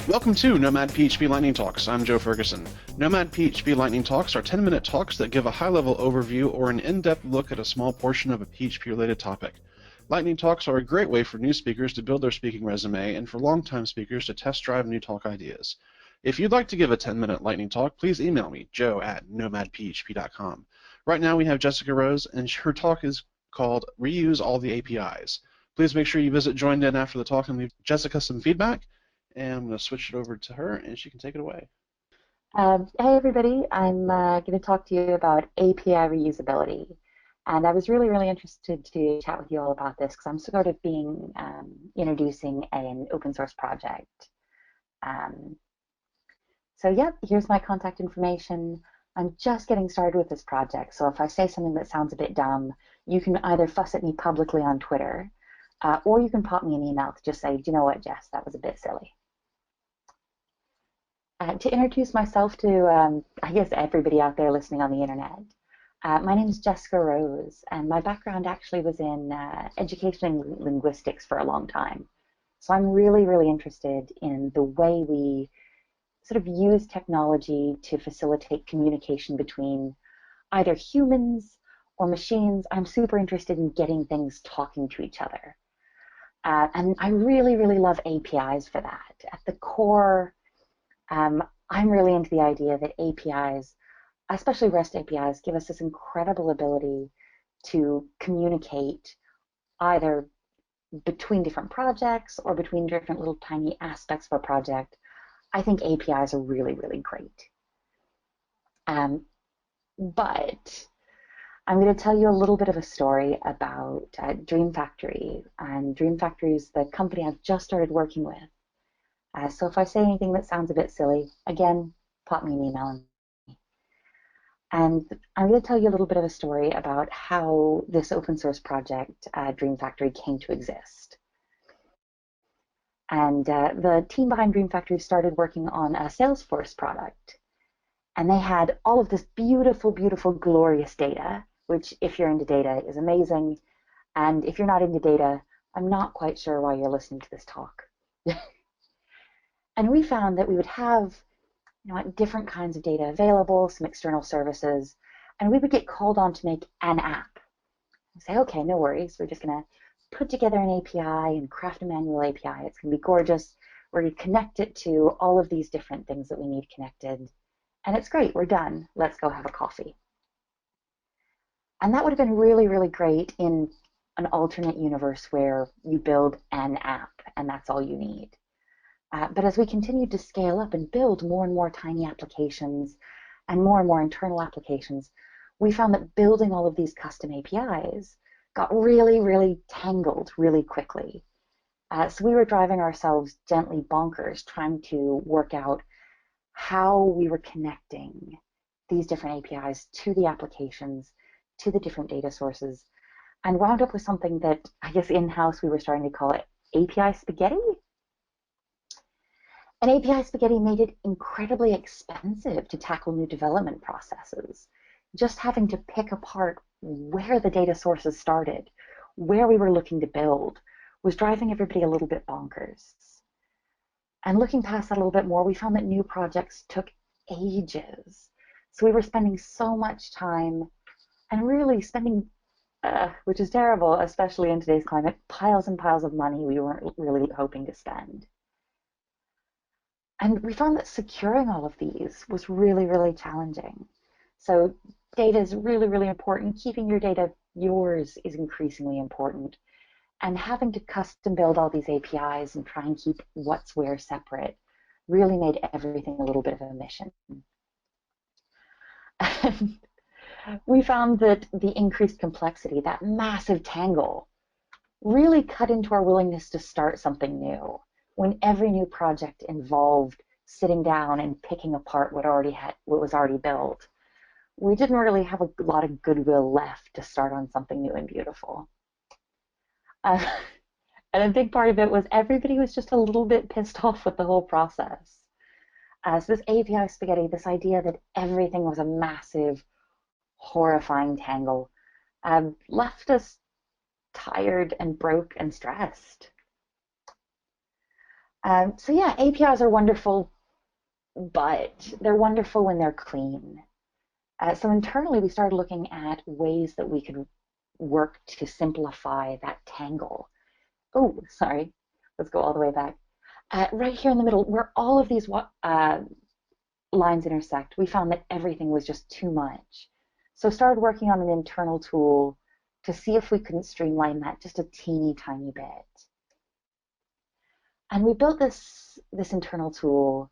Welcome to Nomad PHP Lightning Talks. I'm Joe Ferguson. Nomad PHP Lightning Talks are 10-minute talks that give a high-level overview or an in-depth look at a small portion of a PHP-related topic. Lightning Talks are a great way for new speakers to build their speaking resume and for long-time speakers to test drive new talk ideas. If you'd like to give a 10-minute Lightning Talk, please email me, joe@nomadphp.com. Right now we have Jessica Rose, and her talk is called Reuse All the APIs. Please make sure you visit JoinIn after the talk and leave Jessica some feedback. And I'm going to switch it over to her, and she can take it away. Hey everybody, I'm going to talk to you about API reusability. And I was really interested to chat with you all about this because I'm sort of introducing an open source project. So here's my contact information. I'm just getting started with this project, so if I say something that sounds a bit dumb, you can either fuss at me publicly on Twitter, or you can pop me an email to just say, do you know what, Jess, that was a bit silly. To introduce myself to, I guess, everybody out there listening on the internet, my name is Jessica Rose, and my background actually was in education and linguistics for a long time. So I'm really interested in the way we sort of use technology to facilitate communication between either humans or machines. I'm super interested in getting things talking to each other. And I really love APIs for that. At the core, I'm really into the idea that APIs, especially REST APIs, give us this incredible ability to communicate either between different projects or between different little tiny aspects of a project. I think APIs are really great. But I'm going to tell you a little bit of a story about DreamFactory. And DreamFactory is the company I've just started working with. So if I say anything that sounds a bit silly, again, pop me an email. And I'm going to tell you a little bit of a story about how this open source project, DreamFactory, came to exist. And the team behind DreamFactory started working on a Salesforce product. And they had all of this beautiful, glorious data, which if you're into data is amazing. And if you're not into data, I'm not quite sure why you're listening to this talk. And we found that we would have different kinds of data available, some external services, and we would get called on to make an app. We say, okay, no worries. We're just going to put together an API and craft a manual API. It's going to be gorgeous. We're going to connect it to all of these different things that we need connected. And it's great. We're done. Let's go have a coffee. And that would have been really great in an alternate universe where you build an app and that's all you need. But as we continued to scale up and build more and more tiny applications and more internal applications, we found that building all of these custom APIs got really tangled really quickly. So we were driving ourselves gently bonkers trying to work out how we were connecting these different APIs to the applications, to the different data sources, and wound up with something that I guess in-house we were starting to call it API spaghetti. And API spaghetti made it incredibly expensive to tackle new development processes. Just having to pick apart where the data sources started, where we were looking to build, was driving everybody a little bit bonkers. And looking past that a little bit more, we found that new projects took ages. So we were spending so much time and really spending, which is terrible, especially in today's climate, piles and piles of money we weren't really hoping to spend. And we found that securing all of these was really challenging. So data is really important. Keeping your data yours is increasingly important. And having to custom build all these APIs and try and keep what's where separate really made everything a little bit of a mission. And we found that the increased complexity, that massive tangle, really cut into our willingness to start something new. When every new project involved sitting down and picking apart what was already built, we didn't really have a lot of goodwill left to start on something new and beautiful. And a big part of it was everybody was just a little bit pissed off with the whole process. So this API spaghetti, this idea that everything was a massive, horrifying tangle, left us tired and broke and stressed. So yeah, APIs are wonderful, but they're wonderful when they're clean. So internally, we started looking at ways that we could work to simplify that tangle. Oh, sorry. Let's go all the way back. Right here in the middle, where all of these lines intersect, we found that everything was just too much. So started working on an internal tool to see if we couldn't streamline that just a teeny tiny bit. And we built this internal tool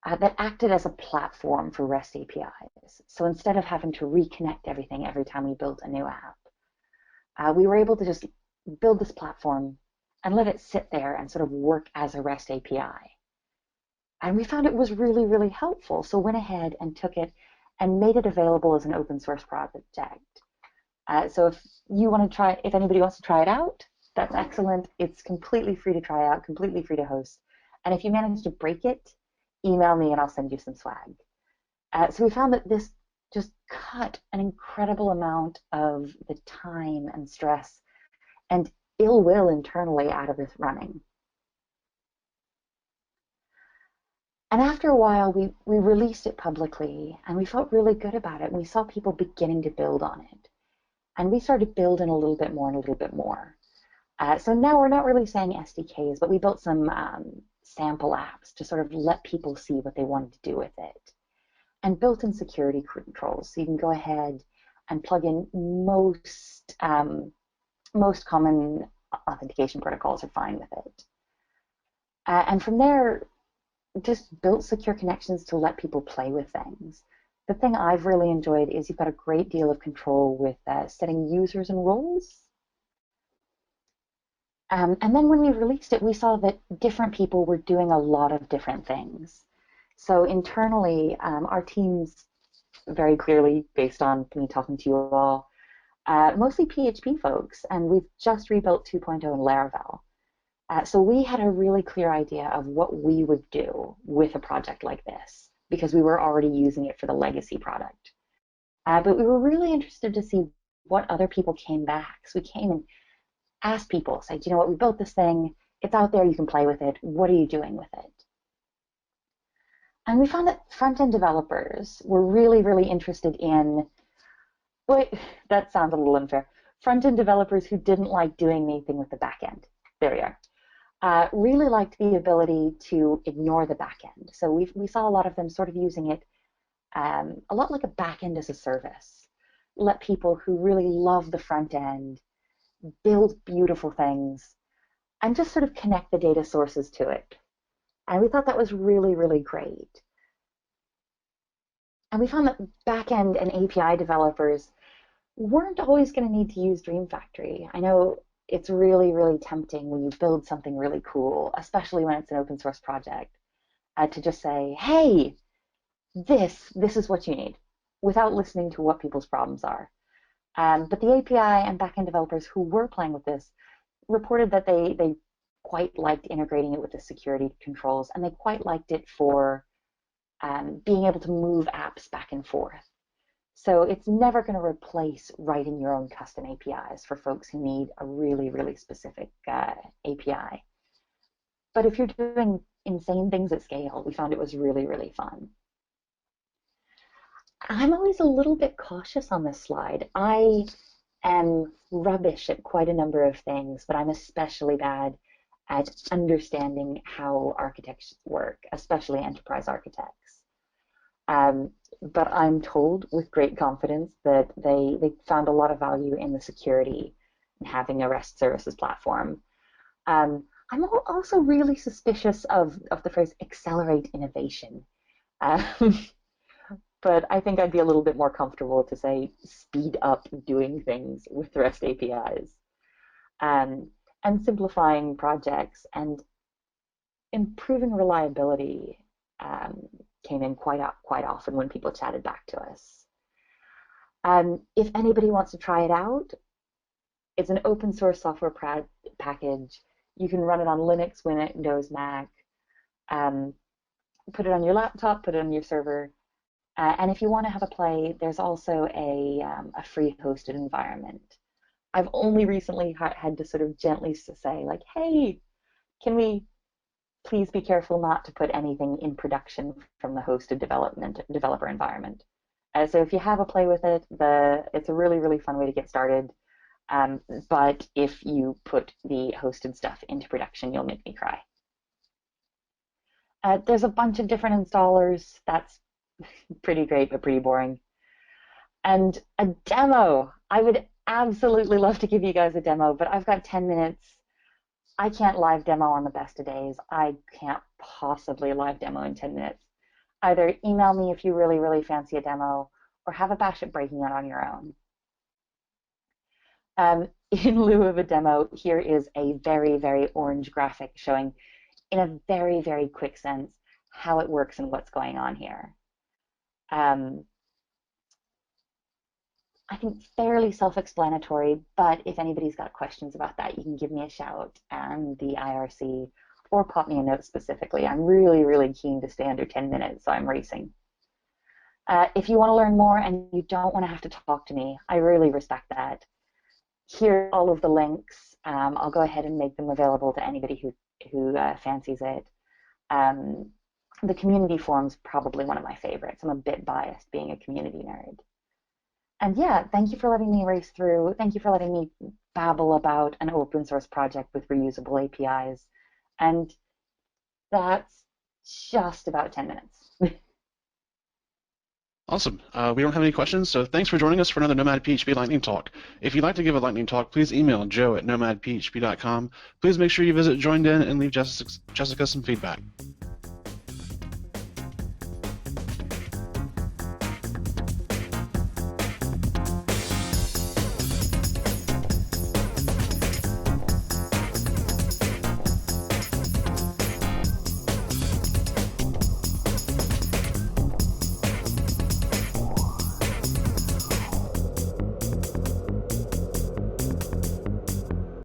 that acted as a platform for REST APIs. So instead of having to reconnect everything every time we built a new app, we were able to just build this platform and let it sit there and sort of work as a REST API. And we found it was really, really helpful. So went ahead and took it and made it available as an open source project. So if anybody wants to try it out, that's excellent. It's completely free to try out, completely free to host. And if you manage to break it, email me and I'll send you some swag. So we found that this just cut an incredible amount of the time and stress and ill will internally out of this running. And after a while, we released it publicly and we felt really good about it. And we saw people beginning to build on it. And we started building a little bit more and a little bit more. So now we're not really saying SDKs, but we built some sample apps to sort of let people see what they wanted to do with it. And built-in security controls, so you can go ahead and plug in most common authentication protocols are fine with it. And from there, just built secure connections to let people play with things. The thing I've really enjoyed is you've got a great deal of control with setting users and roles. And then when we released it, we saw that different people were doing a lot of different things. So internally, our teams, very clearly based on me talking to you all, mostly PHP folks, and we've just rebuilt 2.0 in Laravel. So we had a really clear idea of what we would do with a project like this, because we were already using it for the legacy product. But we were really interested to see what other people came back. So we came and asked people, say, do you know what, we built this thing, it's out there, you can play with it, what are you doing with it? And we found that front-end developers were really, really interested in, wait, that sounds a little unfair, front-end developers who didn't like doing anything with the back end. There we are. Really liked the ability to ignore the back end. So we saw a lot of them sort of using it a lot like a back end as a service. Let people who really love the front end build beautiful things and just sort of connect the data sources to it. And we thought that was really, really great. And we found that back-end and API developers weren't always going to need to use DreamFactory. I know it's really, really tempting when you build something really cool, especially when it's an open source project, to just say, hey, this is what you need, without listening to what people's problems are. But the API and backend developers who were playing with this reported that they quite liked integrating it with the security controls, and they quite liked it for being able to move apps back and forth. So it's never going to replace writing your own custom APIs for folks who need a really, really specific API. But if you're doing insane things at scale, we found it was really, really fun. I'm always a little bit cautious on this slide. I am rubbish at quite a number of things, but I'm especially bad at understanding how architects work, especially enterprise architects. But I'm told with great confidence that they found a lot of value in the security and having a REST services platform. I'm also really suspicious of the phrase accelerate innovation. But I think I'd be a little bit more comfortable to say speed up doing things with REST APIs. And simplifying projects and improving reliability came in quite often when people chatted back to us. If anybody wants to try it out, it's an open source software package. You can run it on Linux, Windows, Mac. Put it on your laptop, put it on your server. And if you want to have a play, there's also a free hosted environment. I've only recently had to sort of gently say, like, hey, can we please be careful not to put anything in production from the hosted developer environment. So if you have a play with it, it's a really, really fun way to get started. But if you put the hosted stuff into production, you'll make me cry. There's a bunch of different installers. That's pretty great, but pretty boring. And a demo. I would absolutely love to give you guys a demo, but I've got 10 minutes. I can't live demo on the best of days. I can't possibly live demo in 10 minutes. Either email me if you really, really fancy a demo, or have a bash at breaking it on your own. In lieu of a demo, here is a very, very orange graphic showing, in a very, very quick sense, how it works and what's going on here. I think fairly self-explanatory, but if anybody's got questions about that, you can give me a shout and the IRC, or pop me a note specifically. I'm really, really keen to stay under 10 minutes, so I'm racing. If you want to learn more and you don't want to have to talk to me, I really respect that. Here are all of the links. I'll go ahead and make them available to anybody who fancies it. The community forum's probably one of my favorites. I'm a bit biased being a community nerd. And yeah, thank you for letting me race through. Thank you for letting me babble about an open source project with reusable APIs. And that's just about 10 minutes. Awesome. We don't have any questions, so thanks for joining us for another Nomad PHP Lightning Talk. If you'd like to give a Lightning Talk, please email joe@nomadphp.com. Please make sure you visit Joined In and leave Jessica some feedback.